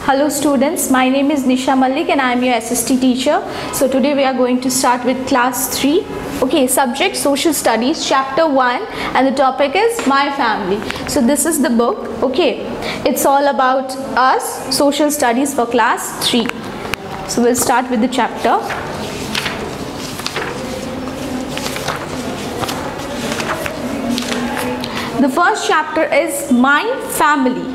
Hello students, my name is Nisha Malik and I am your SST teacher. So today we are going to start with class 3. Okay, subject social studies, chapter 1, and the topic is my family. So this is the book. Okay, it's all about us, social studies for class 3. So we'll start with the chapter. The first chapter is my family.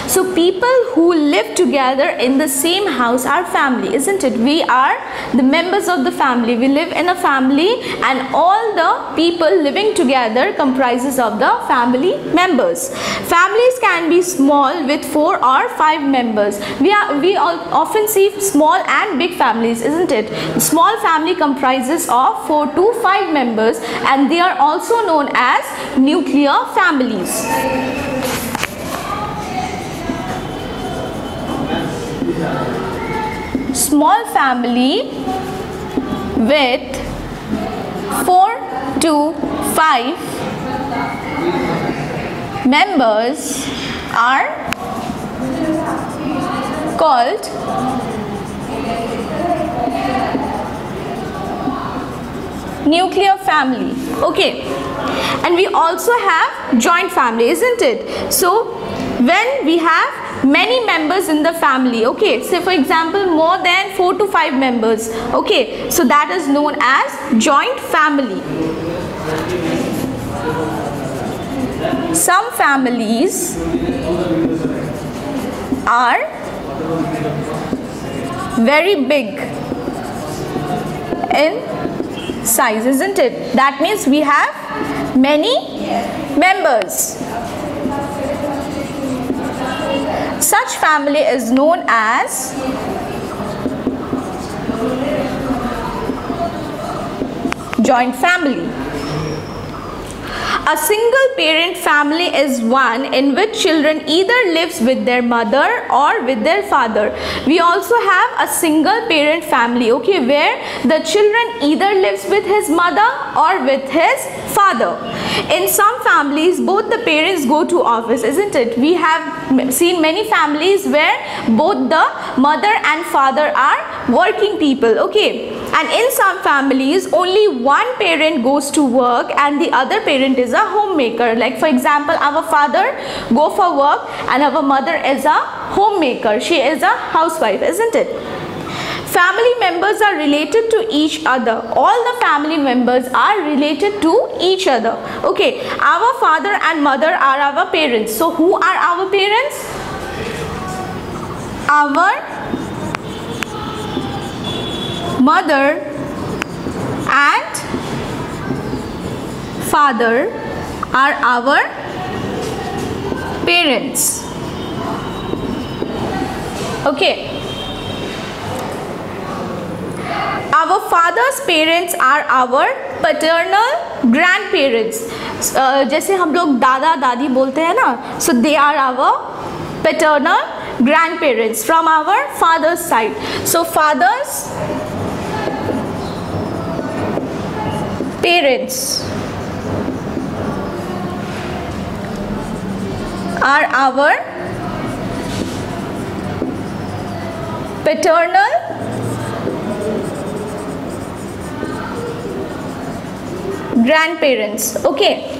So people who live together in the same house are family, isn't it? We are the members of the family. We live in a family and all the people living together comprises of the family members. Families can be small with 4 or 5 members. We often see small and big families, isn't it? Small family comprises of 4 to 5 members and they are also known as nuclear families. Small family with 4 to 5 members are called nuclear family. Okay, and we also have joint family, isn't it? So when we have many members in the family, okay, say for example more than 4 to 5 members, okay, so that is known as joint family. Some families are very big in size, isn't it? That means we have many members. Such family is known as joint family. A single parent family is one in which children either lives with their mother or with their father. We also have a single parent family, okay, where the children either lives with his mother or with his father. In some families both the parents go to office, isn't it? We have seen many families where both the mother and father are working people, okay, and in some families only one parent goes to work and the other parent is a homemaker. Like for example, our father go for work and our mother is a homemaker. She is a housewife, isn't it? Family members are related to each other. All the family members are related to each other. Okay, our father and mother are our parents. So who are our parents? Our mother and father are our parents. Okay. Our father's parents are our paternal grandparents. जैसे हम लोग दादा दादी बोलते हैं ना, so they are our paternal grandparents from our father's side. So father's parents are our paternal grandparents, okay,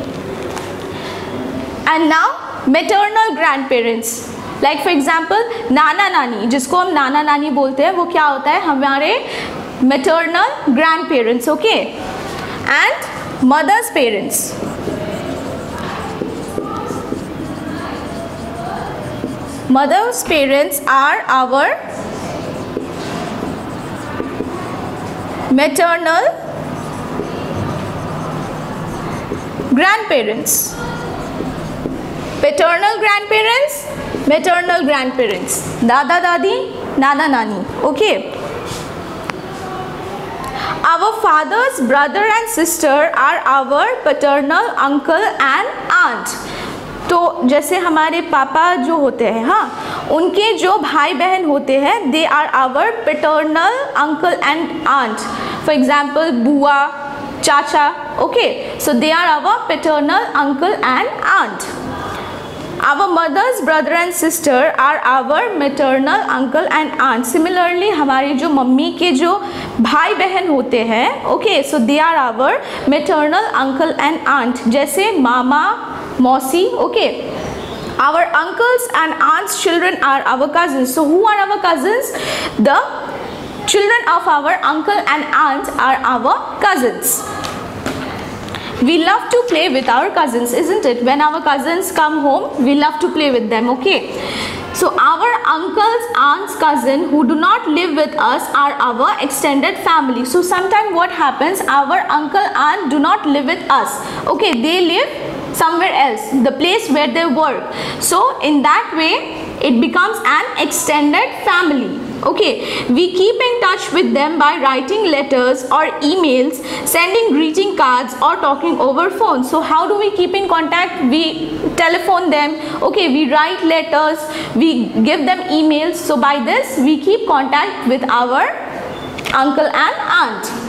and now maternal grandparents. Like for example नाना नानी, जिसको हम नाना नानी बोलते हैं, वो क्या होता है? हमारे maternal grandparents, okay, and mother's parents. Mother's parents are our maternal grandparents. Paternal grandparents, maternal grandparents, dada dadi, nana nani, okay. Our father's brother and sister are our paternal uncle and aunt. तो जैसे हमारे पापा जो होते हैं, हाँ, उनके जो भाई बहन होते हैं, they are our paternal uncle and aunt. For example, बुआ, चाचा, okay, so they are our paternal uncle and aunt. Our mother's brother and sister are our maternal uncle and aunt. Similarly, हमारी जो मम्मी के जो भाई बहन होते हैं, okay, so they are our maternal uncle and aunt. जैसे मामा, मौसी, okay. Our uncles and aunts' children are our cousins. So who are our cousins? The children of our uncle and aunt are our cousins. We love to play with our cousins, isn't it? When our cousins come home, we love to play with them, okay? So our uncles, aunts, cousin who do not live with us are our extended family. So sometimes what happens, our uncle, aunt do not live with us, okay? They live somewhere else, the place where they work. So in that way, it becomes an extended family. Okay, we keep in touch with them by writing letters or emails, sending greeting cards or talking over phone. So how do we keep in contact? We telephone them, okay, we write letters, we give them emails. So by this we keep contact with our uncle and aunt.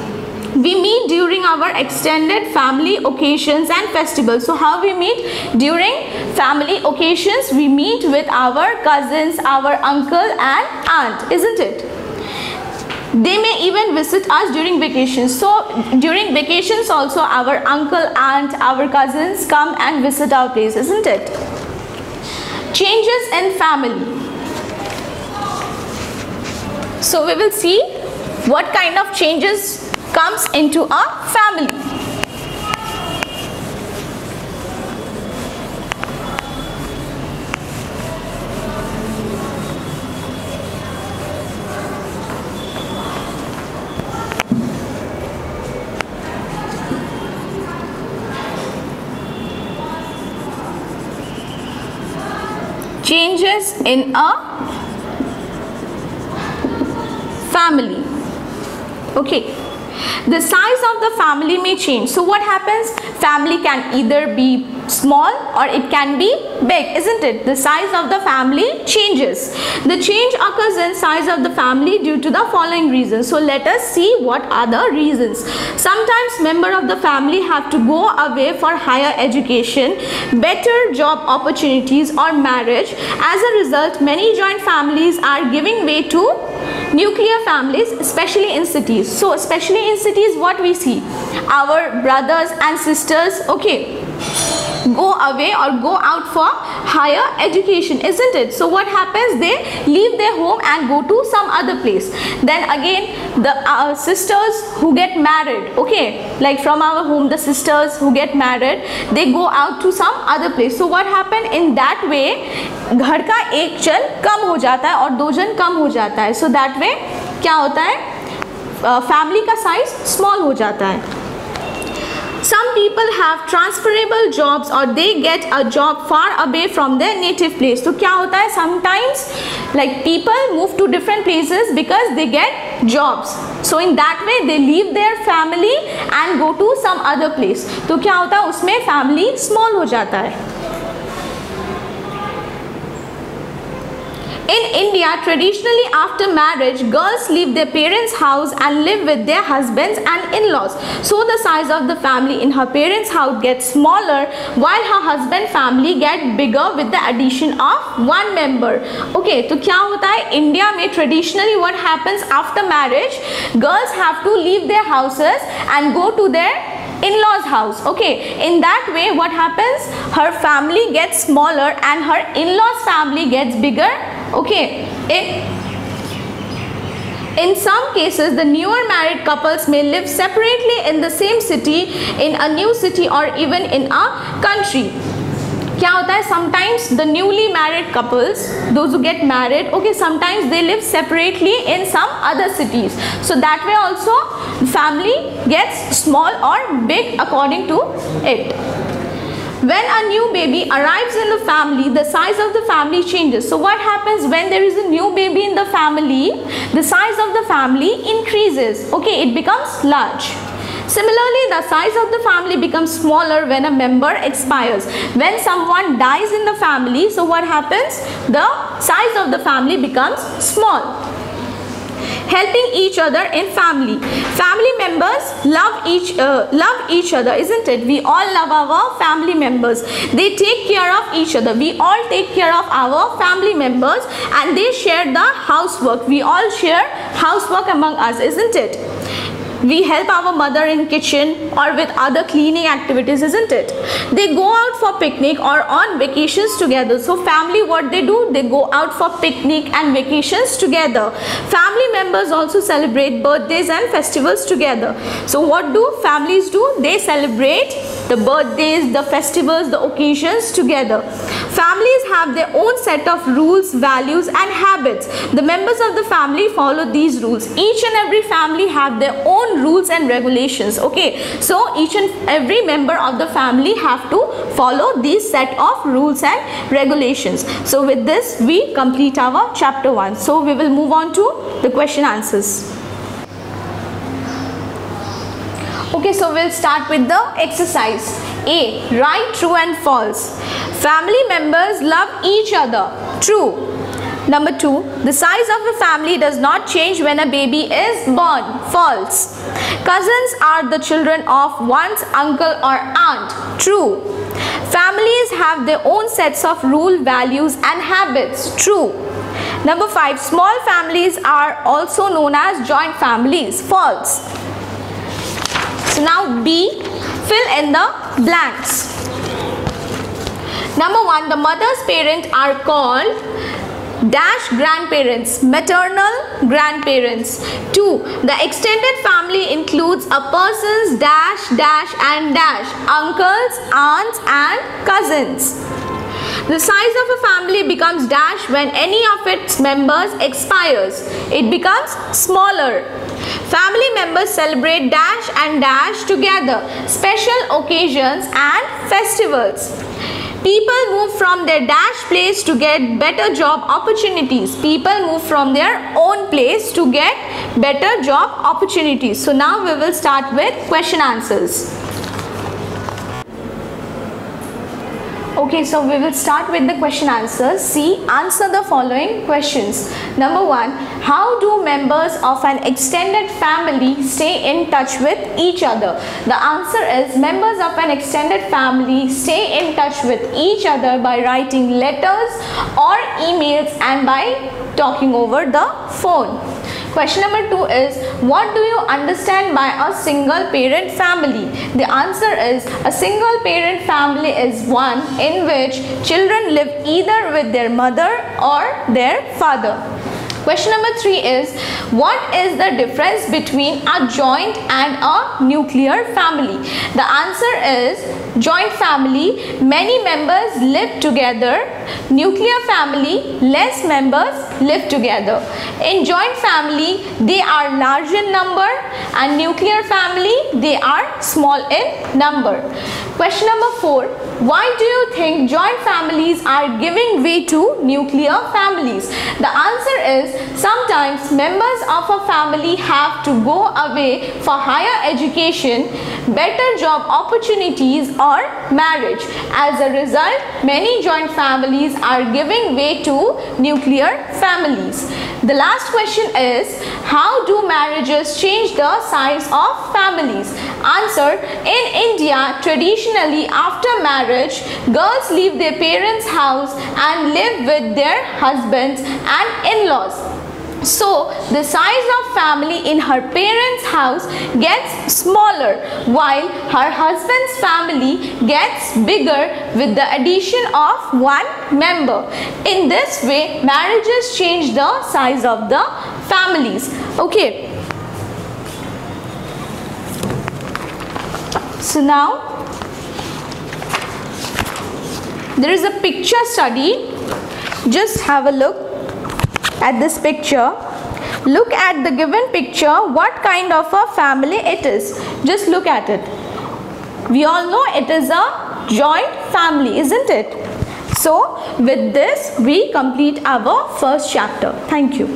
We meet during our extended family occasions and festivals. So how we meet? During family occasions, we meet with our cousins, our uncle and aunt, isn't it? They may even visit us during vacations. So during vacations also our uncle, aunt, our cousins come and visit our place, isn't it? Changes in family. So we will see what kind of changes comes into a family. Changes in a family. Okay. The size of the family may change. So what happens? Family can either be small or it can be big, isn't it? The size of the family changes. The change occurs in size of the family due to the following reasons. So let us see what are the reasons. Sometimes members of the family have to go away for higher education, better job opportunities or marriage. As a result, many joint families are giving way to nuclear families, especially in cities. So especially in cities, what we see, our brothers and sisters, okay, go away or go out for higher education, isn't it? So what happens? They leave their home and go to some other place. Then again the sisters who get married, okay, like from our home the sisters who get married, they go out to some other place. So what happened? In that way घर का एक जन कम हो जाता है और दो जन कम हो जाता है. So that way क्या होता है? फैमिली का साइज स्मॉल हो जाता है. Some people have transferable jobs or they get a job far away from their native place. तो क्या होता है? Sometimes like people move to different places because they get jobs. So in that way they leave their family and go to some other place. तो क्या होता है? उसमें family small हो जाता है. In India, traditionally after marriage, girls leave their parents' house and live with their husbands and in-laws. So the size of the family in her parents' house gets smaller while her husband family get bigger with the addition of one member. Okay, तो क्या होता है? India में traditionally what happens after marriage, girls have to leave their houses and go to their in-laws house. Okay, in that way what happens? Her family gets smaller and her in-laws family gets bigger. Okay, in some cases the newer married couples may live separately in the same city, in a new city or even in a country. क्या होता है? Sometimes the newly married couples, those who get married, okay, sometimes they live separately in some other cities. So that way also family gets small or big according to it. When a new baby arrives in the family, the size of the family changes. So what happens when there is a new baby in the family? The size of the family increases. Okay, it becomes large. Similarly, the size of the family becomes smaller when a member expires. When someone dies in the family, so what happens? The size of the family becomes small. Helping each other in family. Family members love each other, isn't it? We all love our family members. They take care of each other. We all take care of our family members, and they share the housework. We all share housework among us, isn't it? We help our mother in kitchen or with other cleaning activities, isn't it? They go out for picnic or on vacations together. So family, what they do? They go out for picnic and vacations together. Family members also celebrate birthdays and festivals together. So what do families do? They celebrate the birthdays, the festivals, the occasions together. Families have their own set of rules, values and habits. The members of the family follow these rules. Each and every family have their own rules and regulations. Okay, so each and every member of the family have to follow these set of rules and regulations. So with this we complete our chapter 1. So we will move on to the question answers. Okay, so we'll start with the exercise. A. Write true and false. Family members love each other. True. Number 2. The size of a family does not change when a baby is born. False. Cousins are the children of one's uncle or aunt. True. Families have their own sets of rules, values and habits. True. Number 5. Small families are also known as joint families. False. So now B. Fill in the blanks. Number 1. The mother's parents are called dash grandparents, maternal grandparents. 2. The extended family includes a person's dash, dash and dash, uncles, aunts and cousins. The size of a family becomes dash when any of its members expires. It becomes smaller. Family members celebrate dash and dash together, special occasions and festivals. People move from their dash place to get better job opportunities. People move from their own place to get better job opportunities. So now we will start with question answers. Okay, so we will start with the question answers. C. Answer the following questions. Number 1. How do members of an extended family stay in touch with each other? The answer is members of an extended family stay in touch with each other by writing letters or emails and by talking over the phone. Question number 2 is, what do you understand by a single parent family? The answer is, a single parent family is one in which children live either with their mother or their father. Question number 3 is, what is the difference between a joint and a nuclear family? The answer is, joint family, many members live together. Nuclear family, less members live together. In joint family, they are large in number, and nuclear family, they are small in number. Question number 4, why do you think joint families are giving way to nuclear families? The answer is, sometimes members of a family have to go away for higher education, better job opportunities or marriage. As a result, many joint families are giving way to nuclear families. The last question is, how do marriages change the size of families? Answer, in India, traditionally after marriage, girls leave their parents' house and live with their husbands and in-laws. So, the size of family in her parents' house gets smaller, while her husband's family gets bigger with the addition of one member. In this way, marriages change the size of the families. Okay. So now, there is a picture study. Just have a look at this picture. Look at the given picture, what kind of a family it is. Just look at it. We all know it is a joint family, isn't it? So with this we complete our first chapter. Thank you.